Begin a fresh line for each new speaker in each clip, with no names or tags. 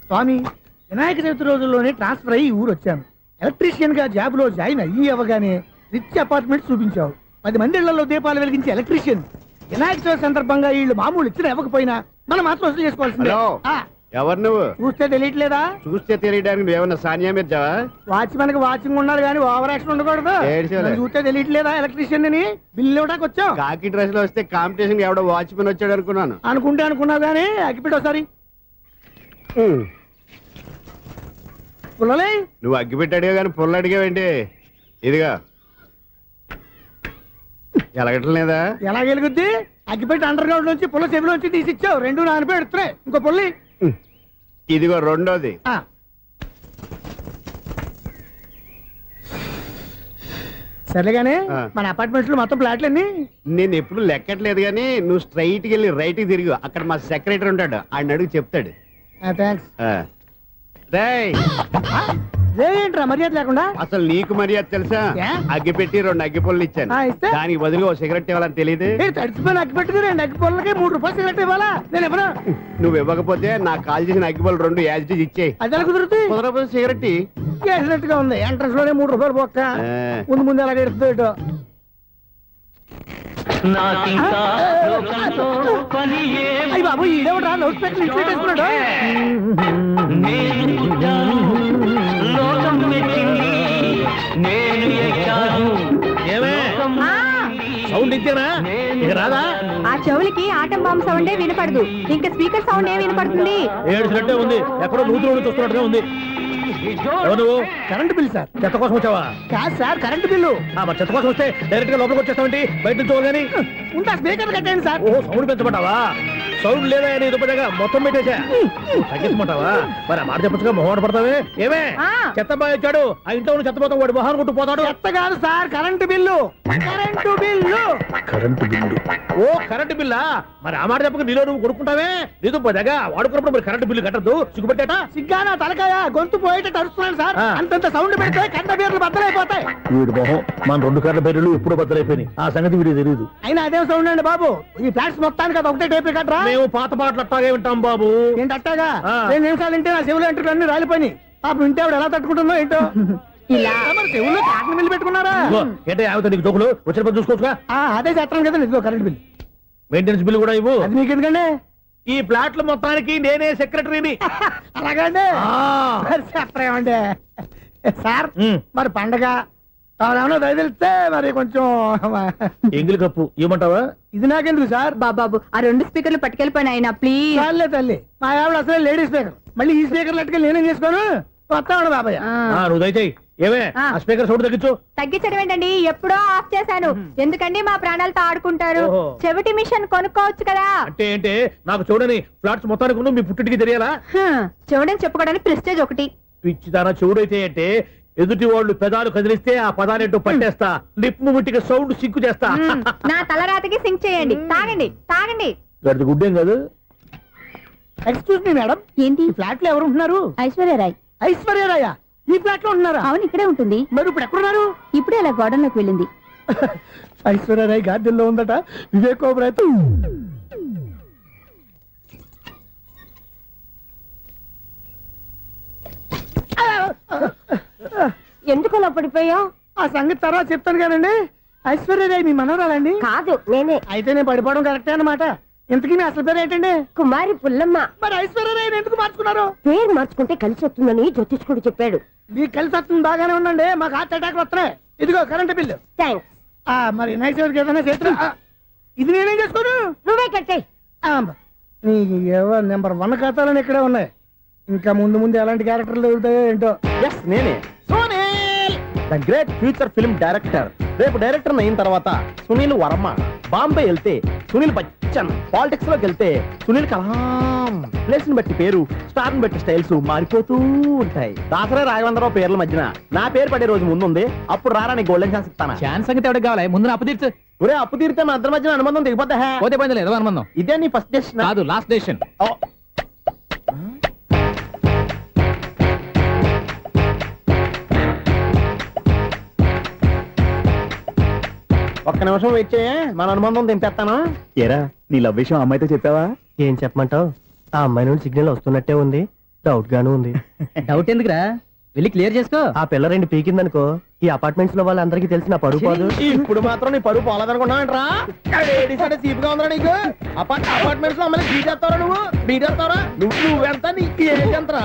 స్వామి, వినాయక చవితి రోజుల్లోనే ట్రాన్స్ఫర్ అయ్యి ఊరు వచ్చాను. ఎలక్ట్రీషియన్ గా జాబ్ లో జాయిన్ అయ్యి అవగానే రిచ్ అపార్ట్మెంట్ చూపించావు. 10 మంది ఇళ్లలో దీపాలు వెలిగించే ఎలక్ట్రీషియన్. వినాయక చవితి సందర్భంగా వీళ్ళు మామూలు ఇచ్చిన ఇవ్వకపోయినా మనం మాత్రం వసూలు చేసుకోవాల్సిందే.
ఎవరు నువ్వు?
చూస్తే తెలియట్లేదా?
చూస్తే తెలియడానికి నువ్వేమన్నా సానియా మీర్జావా?
వాచ్మెన్ కి వాచింగ్ ఉండాలి కానీ ఓవర్ యాక్షన్ ఉండకూడదు. చూస్తే తెలియట్లేదా ఎలక్ట్రీషియన్ అని? బిల్లు ఇవ్వడానికి వచ్చాం.
కాకి డ్రెస్ లో వస్తే కాంపిటీషన్ ఎవడో వాచ్మెన్ వచ్చాడు అనుకున్నాను.
అనుకున్నావు కానీ అగ్గిపెట్టి ఒకసారి పుల్లలే.
నువ్వు అగ్గిపెట్టి అడిగా కానీ పుల్ల అడిగావేంటి? ఇదిగా ఎలగటం లేదా?
ఎలా వెలుగుద్ది? అగ్గిపెట్టి అండర్ గ్రౌండ్ నుంచి పుల్ల చెవిలోంచి తీసిచ్చావు. 2 నానిపోయి ఎడుతున్నాయి. ఇంకో పుల్లి
ఇదిగో రెండోది.
సరేగానే మన అపార్ట్మెంట్ లో మొత్తం ఫ్లాట్లు అన్ని
నేను ఎప్పుడు లెక్కట్లేదు కానీ నువ్వు స్ట్రైట్ కి వెళ్ళి రైట్ కి తిరిగి అక్కడ మా సెక్రటరీ ఉంటాడు, ఆయన అడుగు చెప్తాడు.
థ్యాంక్స్.
రేయ్,
ఏంట్రా మర్యాద లేకుండా?
అసలు నీకు మర్యాద తెలుసా? అగ్గి పెట్టి 2 అగ్గి పుల్లలు ఇచ్చాను, దానికి బదులుగా 1 సిగరెట్ ఇవ్వాలని తెలియదు.
తడిచిపోయిన అగ్గి పెట్టి 2 అగ్గి పుల్లలకి 3 రూపాయలు సిగరెట్ ఇవ్వాలా? నేను ఇవ్వను.
నువ్వు ఇవ్వకపోతే నాకు కాల్ చేసిన అగ్గి పుల్లలు 2 యాజిటీస్ ఇచ్చేయి.
అది ఎలా కుదురుతుంది?
కుదరకపోతే సిగరెట్
చేసినట్టుగా ఉంది. ఎంట్రన్స్ లోనే 3 రూపాయలు పోక్క. ముందు అలాగే ఎడుతుంది. అయ్యి బాబు, ఈడేవడా లౌడ్ స్పీకర్ ఇంట్లో వేసుకున్నాడు?
సౌండ్ ఇచ్చానా? ఇక రాదా?
ఆ చెవులకి ఆటం బాంబు సౌండే వినపడదు, ఇంకా స్పీకర్ సౌండ్ ఏ వినపడుతుంది?
ఏడుసినట్టే ఉంది, ఎక్కడో నూతులు చూస్తున్నట్టుగా ఉంది. నువ్వు
కరెంట్ బిల్ సార్.
చెత్త కోసం వచ్చావా?
కాదు సార్, కరెంట్ బిల్లు.
మరి చెత్త కోసం వస్తే డైరెక్ట్ గా లోపలికి వచ్చేస్తావంటి? బయట నుంచి కానీ
ఉంటా. స్పీకర్ కట్టండి సార్.
ఓ, సౌండ్ పెంచమంటావా? సౌండ్ లేదా నీ దుప్పగా మొత్తం పెట్టేసా. తగ్గించమంటావా? మరి మాట చెప్పచ్చుగా, మొహం పడతావే. ఏమే చెత్త బాగా ఇచ్చాడు, ఆ ఇంట్లో చెత్త పోతాం, వాడు మొహాన్ని కొట్టు పోతాడు.
చెత్త కాదు sir, current bill. Current bill.
Current bill. ఓ, కరెంటు బిల్లా? మరి ఆ మాట చెప్పక నీలో నువ్వు కొడుకుంటావే. నీ దుప్పగా వాడుకున్నప్పుడు మరి కరెంటు బిల్లు కట్టద్దు. సిగ్గుపెట్టాట?
సిగ్గానా తలకాయ? గొంతు పోయేటట్టు అరుస్తున్నాను సార్. అంతంత సౌండ్ పెడితే కంట బీర్లు బద్దలైపోతాయి.
వీడి మొహం మన 2 కార్ల పేర్లు ఎప్పుడో బద్దలైపోయినాయి. ఆ సంగతి వీడికి తెలియదు.
అయినా అదే సౌండ్ అండి బాబు. ఈ ఫ్లాట్స్ మొత్తానికి అది ఒకటే టైప్ కట్టరా?
మేము పాత పాటలు అట్టాగే వింటాం బాబు.
ఏంటి అట్టాగా? 2 నిమిషాలు వింటే నా చెవులు ఎంటర్ అన్ని రాలిపోయి. పాపం వింటే ఆవిడ ఎలా తట్టుకుంటుందో ఏంటో. ఇలా మరి చెవుల్లో కాటన్ బిల్లు పెట్టుకున్నారా?
ఏంటో యావత నీకు జోకులు వచ్చిన పని చూసుకోవచ్చుగా.
అదే చేస్తాను కదా. ఇదిగో కరెంట్ బిల్.
మెయింటెనెన్స్ బిల్లు కూడా ఇవ్వు.
అది మీకు ఎందుకండి?
ఈ ప్లాట్ల మొత్తానికి నేనే సెక్రటరీని.
అలాగండి. చెప్పరేమండి సార్. మరి పండగ ఏమన్నా దయదలిస్తే మరి కొంచెం
ఎంగిలి కప్పు ఇవ్వమంటావా?
ఇది నాకెందుకు సార్?
బాబాబు, ఆ 2 స్పీకర్లు పట్టుకెళ్ళిపోయిన ఆయన ప్లీజ్.
చాలే తల్లి, మా ఆవిడ అసలే లేడీ స్పీకర్. మళ్ళీ ఈ స్పీకర్లు అట్టుకెళ్ళి నేనేం చేసుకోను? వస్తాడు బాబాయ్.
నువ్వు దయచేయి. ఏమే ఆ స్పీకర్ సౌండ్ తగ్గించు.
తగ్గించడం ఏంటండి, ఎప్పుడో ఆఫ్ చేశాను. ఎందుకండి మా ప్రాణాలతో ఆడుకుంటారు? చెవిటి మిషన్ కొనుక్కోవచ్చు కదా.
అంటే ఏంటే నాకు చూడని ఫ్లాట్స్ మొత్తానికి మీ పుట్టింటికి తెలియాలా?
చెవుడని చెప్పుకోవడానికి ప్రెస్టేజ్ ఒకటి.
పిచ్చిదానా చెవుడైతే అంటే ఎదుటి వాళ్ళు పెదాలు కదిలిస్తే ఆ పదాలేంటో పట్టేస్తా. లిప్ ముట్టిగా సౌండ్ సింకు చేస్తా.
నా తలరాతకి సింక్ చేయండి. తాగండి తాగండి.
గడిది గుడ్డేం కాదు.
ఎక్స్క్యూజ్ మీ మేడం,
ఏంటి?
ఫ్లాట్ లో ఎవరు ఉంటున్నారు?
ఐశ్వర్యరాయ్.
ఐశ్వర్యరాయ ఈ ఫ్లాట్ లో ఉంటున్నారా?
అవును, ఇక్కడే ఉంటుంది.
మరి ఇప్పుడు ఎక్కడున్నారు?
ఇప్పుడే అలా గోడంలోకి వెళ్ళింది.
ఐశ్వర్యరాయ్ గార్డెన్ లో ఉందట. వివేక్ ఓబరాయ్
ఎందుకు అలా పడిపోయా?
ఆ సంగతి తర్వాత చెప్తాను కానండి. ఐశ్వర్యరాయ్ మీ మనవరాలండి?
కాదు, నేనే.
అయితే నేను పడిపోవడం కరెక్టే అన్నమాట. ఇంతకీ మీ అసలు పేరు ఏంటండి?
కుమారి పుల్లమ్మ.
మరి ఐశ్వర్యరాయ్ ఎందుకు మార్చుకున్నారు?
పేరు మార్చుకుంటే కలిసి వస్తుందని జ్యోతిష్కుడు చెప్పాడు.
మీకు కలిసి వస్తుంది, బాగానే ఉండండి. మాకు హార్ట్ అటాక్ వస్తున్నాయి. ఇదిగో కరెంట్ బిల్లు.
థ్యాంక్స్.
మరి నైట్ ఏదైనా చేస్తా. ఇది నేనేం చేసుకోను?
నువ్వే కట్టే.
నెంబర్ 1 ఖాతాలని ఇక్కడే ఉన్నాయి. ఇంకా ముందు ముందు ఎలాంటి క్యారెక్టర్లు దొరుకుతాయో ఏంటో.
నేనే the great future film director. రేపు డైరెక్టర్ అయిన తర్వాత సునీల్ వర్మ. బాంబే వెళ్తే సునీల్ బచ్చన్. పాలిటిక్స్ లోకి వెళ్తే సునీల్ కలాం. ప్లేస్ ని బట్టి పేరు, స్టార్ ని బట్టి స్టైల్స్ మారిపోతూ ఉంటాయి. దాసరా రాఘవేంద్రరావు పేర్ల మధ్యన నా పేరు పడే రోజు ముందుంది. అప్పుడు రారా నీ గోల్డెన్ ఛాన్స్ ఇస్తానా?
ఛాన్స్ సంగతి ఎవరికి కావాలి? ముందు అప్పు తీర్చు.
ఒరే, అప్పు తీరితే మన ఇద్దరి మధ్యన అనుబంధం దిగిపోతా.
పోతే పోయింది లేదు అనుబంధం.
ఇదే నీ ఫస్ట్ డెసిషన్
కాదు, లాస్ట్ డెసిషన్.
ఒక్క నిమిషం వెయిట్ చేయ, మన అనుబంధం దింపేస్తాను.
ఏరా, నీ లవ్ విషయం అమ్మాయితో చెప్పావా?
ఏం చెప్పమంటావు? ఆ అమ్మాయి నుండి సిగ్నల్ వస్తున్నట్టే ఉంది.
డౌట్ గాను ఉంది.
డౌట్ ఎందుకురా వెళ్ళి క్లియర్ చేసుకో.
ఆ పిల్ల రెండు పీకిందనుకో ఈ అపార్ట్మెంట్స్ లో వాళ్ళందరికీ తెలిసిన పరువు పోదు. ఇప్పుడు మాత్రం నీ పరువు పోలేదనుకున్నావంటరా? సీపుగా ఉందా నీకు? అపార్ట్మెంట్స్ లో అమ్మని బీటేస్తావరా నువ్వు? బీటేస్తావరా నువ్వెంత? నీకు ఏంటంతరా?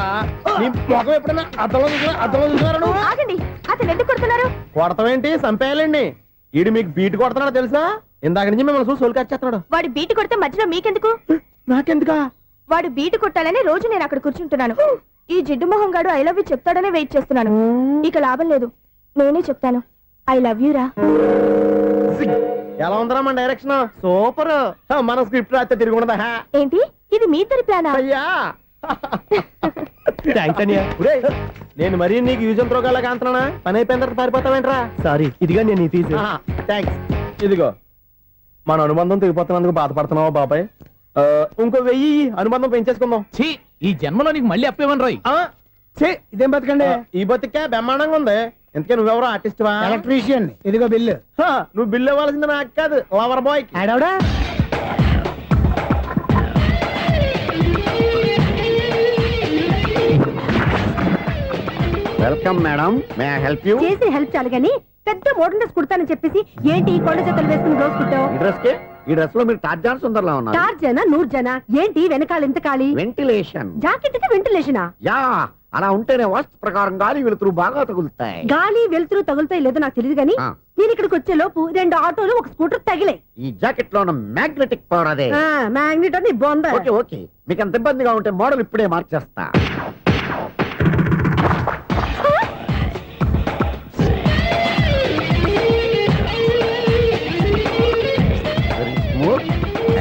నీ ముఖం ఎప్పుడైనా అర్థంలో చూసారా నువ్వు?
ఆగండి, అతను ఎందుకు కొడుతున్నారు?
కొడతావేంటి? చంపేయాలండి. ఈడు మీకు బీట్ కొడుతున్నాడు తెలుసా? ఇందాక నుంచి మిమ్మల్ని చూసి సోల్ కచ్చేస్తున్నాడు.
వాడు బీటు కొడితే మధ్యలో మీకెందుకు?
నాకెందుకా?
వాడు బీటు కొట్టాలని రోజు నేను అక్కడ కూర్చుంటున్నాను. ఈ జిడ్డు మొహం గాడు ఐ లవ్ యూ చెప్తాడనే వెయిట్ చేస్తున్నాను. ఇక లాభం లేదు, నేనే చెప్తాను ఐ లవ్ యూ రా.
ఎలా ఉందరా మన డైరెక్షన్? సూపర్. మన స్క్రిప్ట్ రాస్తే తిరిగి ఉండదా?
ఏంటి ఇది మీ ఇద్దరి ప్లానా?
అయ్యా థ్యాంక్స్ అనియా. నేను మరీ నీకు యూజ్ త్రోగాలా కాంతనా? పని అయిపోయిన తర్వాత పారిపోతావేంట్రా? సారీ, ఇదిగా నేను తీసి. థ్యాంక్స్. ఇదిగో మన అనుబంధం తెగిపోతున్నందుకు బాధపడుతున్నావా బాబాయ్? ఇంకో 1000 అనుబంధం పెంచేసుకుందాం.
ఛీ, ఈ జన్మలో నీకు మళ్ళీ అప్పేమని రాయి.
ఇదేం బతకండి.
ఈ బతికే బ్రహ్మాండంగా ఉంది. ఎందుకే నువ్వెవరో ఆర్టిస్ట్ వా?
ఎలక్ట్రీషియన్. ఇదిగో బిల్లు.
నువ్వు బిల్లు ఇవ్వాల్సింది నాకు కాదు, లవర్ బాయ్.
ఆడవడా?
Welcome madam, may I help you?
చేసి హెల్ప్ చాలు గాని పెద్ద మోడల్ డ్రెస్ కుడతానని చెప్పేసి ఏంటి ఈ కొండ జతలు వేసుకుని రోజు కుట్టావు?
ఈ డ్రెస్ కి ఈ డ్రెస్ లో మీరు టార్జాన్ సుందర్లా ఉన్నారు.
చార్జనా 100 జనా ఏంటి వెనకాల ఎంత ఖాళీ?
వెంటిలేషన్.
జాకెట్ కి వెంటిలేషనా?
యా, అలా ఉంటేనే వాస్తు ప్రకారం గాలి వెలుతురు బాగా తగులుతాయి.
గాలి వెలుతురు తగులుతాయి లేదో నాకు తెలియదు గానీ
ఆ.
నేను ఇక్కడికి వచ్చే లోపు 2 ఆటోలు ఒక స్కూటర్ తగిలే.
ఈ జాకెట్ లో ఉన్న మ్యాగ్నెటిక్ పవర్ అదే.
మ్యాగ్నెట్ అని బొంద.
ఓకే ఓకే, మీకు అంత ఇబ్బందిగా ఉంటే మోడల్ ఇప్పుడే మార్చేస్తా.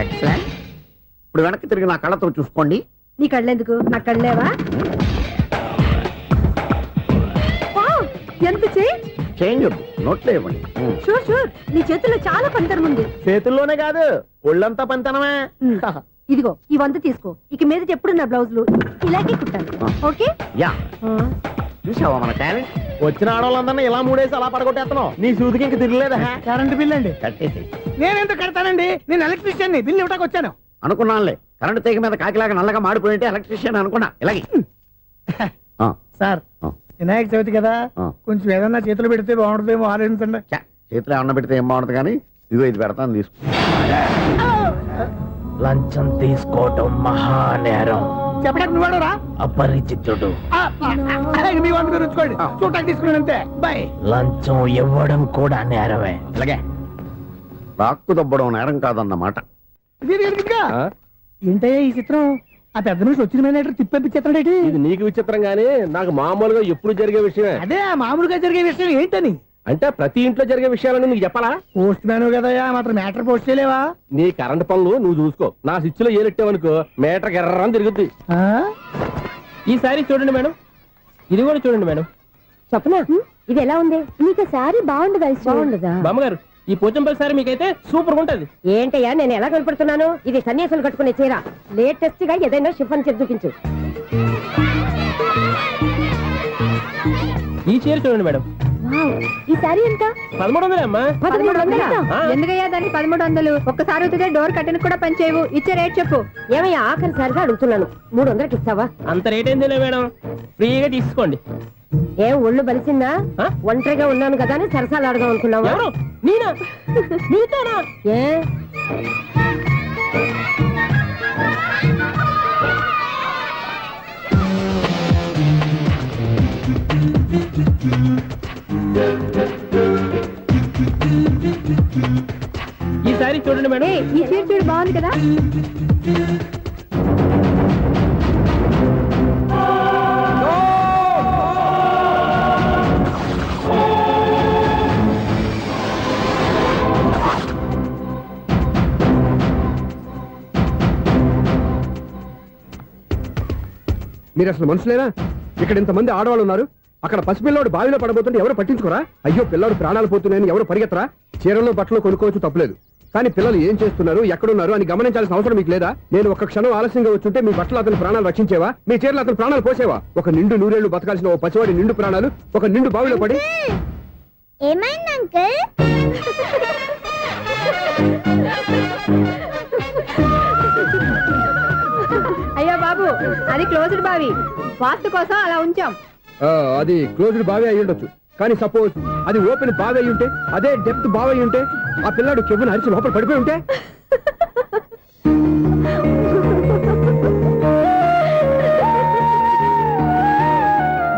ఎక్సలెంట్. ఇప్పుడు వెనక్కి తిరిగి నా కళ్ళతో చూసుకోండి.
నీ కళ్ళెందుకు? నా కళ్ళేవా? వావ్, ఎంత చేంజ్.
చేంజ్ వద్దు, నోట్లో ఇవ్వండి.
షూర్ షూర్, నీ చేతుల్లో చాలా పంతరం ఉంది.
చేతుల్లోనే కాదు ఒళ్ళంతా పంతనమే.
ఇదిగో ఈ 100 తీసుకో. ఇక మీద ఎప్పుడు నా బ్లౌజులు ఇలాగే కుట్టాను. ఓకే?
యా, చూసావా మన టాలెంట్?
వచ్చిన ఆడవాళ్ళందరినీ ఇలా మూడేసి అలా పడగొట్టేస్తున్నావు. నీ సూదికి ఇంక తిరగలేదా?
కరెంట్ బిల్ అండి.
కట్టేసి.
నేనెందుకు కడతానండి? నేను ఎలక్ట్రీషియన్. బిల్లు ఇవ్వడానికి వచ్చాను.
అనుకున్నానులే, కరెంట్ తీగ మీద కాకిలాగా నల్లగా మాడిపోయింటే ఎలక్ట్రీషియన్ అనుకున్నా. ఇలాగే
సార్, వినాయక చవితి కదా, కొంచెం ఏదన్నా చేతులు పెడితే బాగుంటుందేమో ఆలోచించండి.
చేతిలో అన్న పెడితే ఏం బాగుంటుంది కానీ ఇదిగో ఇది పెడతాను, తీసుకో.
లంచం తీసుకోవటం మహానేరం.
చెప్పడానికి నువ్వాడరా?
అపరిచితుడు.
మీ వంట మీరు ఉంచుకోండి, చూడటానికి తీసుకున్నాను అంతే. బాయ్.
లంచం ఇవ్వడం కూడా నేరమే.
ఇలాగే రాక్కు దబ్బడం నేరం కాదన్నమాట.
ఏంటయ్యా ఈ చిత్రం? ఆ పెద్ద నుంచి వచ్చిన మేనేటర్ తిప్పించేస్తాడేటి?
ఇది నీకు విచిత్రం గానీ నాకు మామూలుగా ఎప్పుడు జరిగే విషయమే.
అదే ఆ మామూలుగా జరిగే విషయం ఏంటని?
అంటే ప్రతి ఇంట్లో జరిగే విషయాలను నీకు చెప్పాలా?
పోస్ట్ మ్యాన్ కదయ్యా, మాత్రం మ్యాటర్ పోస్ట్ చేయలేవా?
నీ కరెంట్ పనులు నువ్వు చూసుకో. నా స్విచ్ లో ఏలెట్టావనుకో మీటర్ ఎర్రని తిరుగుద్ది. ఈసారి చూడండి మేడం, ఇది కూడా చూడండి మేడం.
చెప్పనా ఇది ఎలా ఉంది? నీకు సారీ బాగుండదా? బాగుండదా?
బామ్మగారు, ఈ పోచంపల్లి సారీ మీకైతే సూపర్ ఉంటది.
ఏంటయ్యా నేను ఎలా కనపడుతున్నాను? ఇది సన్యాసులు కట్టుకునే చీర. లేటెస్ట్ గా ఏదైనా షిఫాన్ చేసి చూపించు.
ఈ చీర చూడండి మేడం.
ఈ సారీ ఎంత?
1300 అమ్మా.
1300? ఎందుకయ్యా దాన్ని 1300? ఒక్కసారి అవుతుందే డోర్ కట్టను కూడా పనిచేయవు. ఇచ్చే రేట్ చెప్పు. ఏమయ్యా ఆఖరిసారిగా అడుగుతున్నాను, 300కి ఇస్తావా?
అంత రేట్ ఏంది మేడం, ఫ్రీగా తీసుకోండి.
ఏం ఒళ్ళు బలిసిందా? ఒంటరిగా ఉన్నాను కదా అని సరసాలు అడదాం అనుకున్నావా?
ఎవరు? నేనా? నీతోనా?
ఏ
ఈ సారీ చూడండి మేడం.
ఈ చీర చూడు, బాగుంది కదా?
మీరు అసలు మనుషులేనా? ఇక్కడ ఇంతమంది ఆడవాళ్ళు ఉన్నారు, అక్కడ పసిపిల్లాడు బావిలో పడబోతుంటే ఎవరు పట్టించుకోరా? అయ్యో పిల్లాడు ప్రాణాలు పోతున్నాయని ఎవరు పరిగెత్తరా? చీరలు బట్టలు కొనుక్కోవచ్చు, తప్పులేదు. కానీ పిల్లలు ఏం చేస్తున్నారు, ఎక్కడున్నారు అని గమనించాల్సిన అవసరం మీకు లేదా? నేను ఒక క్షణం ఆలస్యంగా వచ్చుంటే మీ బట్టలు అతని ప్రాణాలు రక్షించేవా? మీ చీరలు అతని ప్రాణాలు పోసేవా? ఒక నిండు నూరేళ్లు బతకాల్సిన ఓ పసివాడి నిండు ప్రాణాలు ఒక నిండు బావిలో పడి.
ఏమైంది అంకుల్? అయ్యో
బాబు అది క్లోజ్డ్ బావి వాస్తు కోసం అలా ఉంచాం.
అది క్లోజ్డ్ బావి అయి ఉండొచ్చు, కానీ సపోజ్ అది ఓపెన్ బావి అయి ఉంటే, అదే డెప్త్ బావి అయి ఉంటే, ఆ పిల్లాడు కెవ్వున అరిచి లోపల పడిపోయి ఉంటే,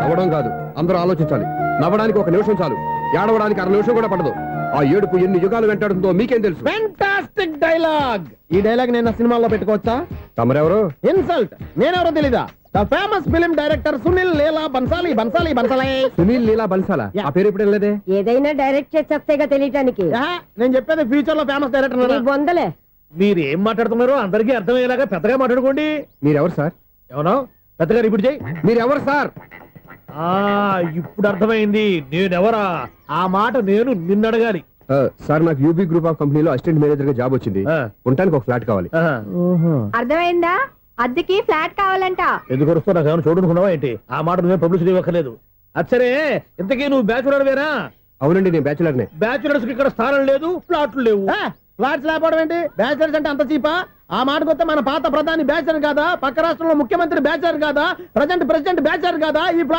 నవ్వడం కాదు, అందరూ ఆలోచించాలి. నవ్వడానికి 1 నిమిషం చాలు, ఏడవడానికి 1/2 నిమిషం కూడా పడదు. ఆ ఏడుపు ఎన్ని యుగాలు వెంటాడుతుందో మీకేం తెలుసు?
Fantastic dialogue. ఈ డైలాగ్ నేను నా సినిమాలో పెట్టుకోవచ్చా?
తమరెవరు?
ఇన్సల్ట్. నేనెవరో తెలీదా? The famous film director Sunil Leela Bansali. Bansali Bansali
Sunil Leela బన్సాలా? ఆ పేరు ఇప్పుడు లేదే.
ఏదైనా డైరెక్ట్ చేసేస్తేగా తెలియటానికి.
నేను చెప్పేది ఫ్యూచర్ లో ఫేమస్ డైరెక్టర్.
బొందలే.
మీరు ఏం మాట్లాడుతున్నారో అందరికీ అర్థమయ్యేలాగా పెద్దగా మాట్లాడుకోండి.
మీరెవరు సార్?
ఎవరో పెద్దగా రిపీట్ చేయి.
మీరెవరు సార్?
ఇప్పుడు అర్థమైంది నేనెవరా. ఆ మాట నేను నిన్నడగాలి.
సార్, నాకు యూబీ గ్రూప్ ఆఫ్ కంపెనీలో అసిస్టెంట్ మేనేజర్ గా జాబ్ వచ్చింది. ఉండటానికి 1 ఫ్లాట్ కావాలి.
అర్థమైందా? అద్దెకి ఫ్లాట్ కావాలంట.
ఎందుకు వస్తున్నా కానీ చూడనుకున్నావా ఏంటి? ఆ మాట నువ్వే పబ్లిసిటీ ఇవ్వక్కర్లేదు. అచ్చరే, ఇంతకీ నువ్వు బ్యాచులర్ వేరా?
అవునండి, నేను బ్యాచులర్నే.
బ్యాచులర్స్ కి ఇక్కడ స్థానం లేదు, ఫ్లాట్లు లేవు. ఫ్లాట్స్ లేకపోవడం ఏంటి? బ్యాచులర్స్ అంటే అంత చీపా? ఆ మాటకొస్తే మన పాత ప్రధాని బ్యాచులర్ కాదా? పక్క రాష్ట్రంలో ముఖ్యమంత్రి బ్యాచులర్ కాదా? ప్రెసిడెంట్ బ్యాచులర్ కాదా? ఈ